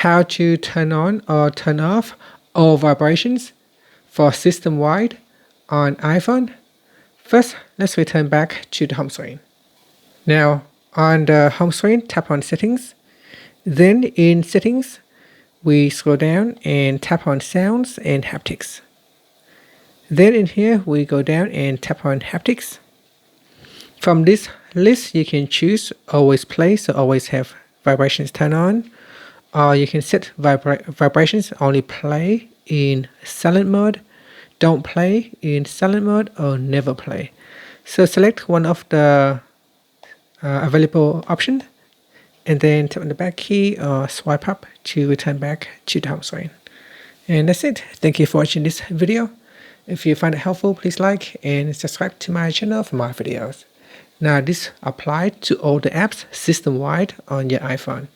how to turn on or turn off all vibrations for system-wide on iPhone. First, let's return back to the home screen. Now, on the home screen, tap on Settings. Then in Settings, we scroll down and tap on Sounds and Haptics. Then in here, we go down and tap on Haptics. From this list, you can choose Always Play, so always have vibrations turned on. Or you can set vibrations only play in silent mode, don't play in silent mode, or never play. So select one of the available options, and then tap on the back key or swipe up to return back to the home screen. And that's it. Thank you for watching this video. If you find it helpful, please like and subscribe to my channel for more videos. Now this applies to all the apps system-wide on your iPhone.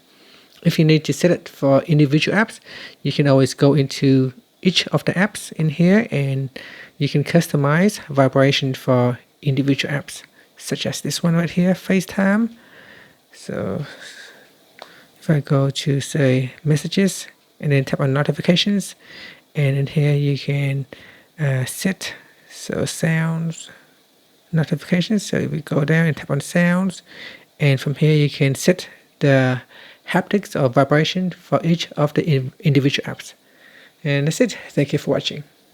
If you need to set it for individual apps, you can always go into each of the apps in here and you can customize vibration for individual apps, such as this one right here, FaceTime. So if I go to say messages and then tap on notifications, and in here you can set sounds, notifications. So if we go down and tap on sounds, and from here you can set the haptics or vibration for each of the individual apps. And that's it. Thank you for watching.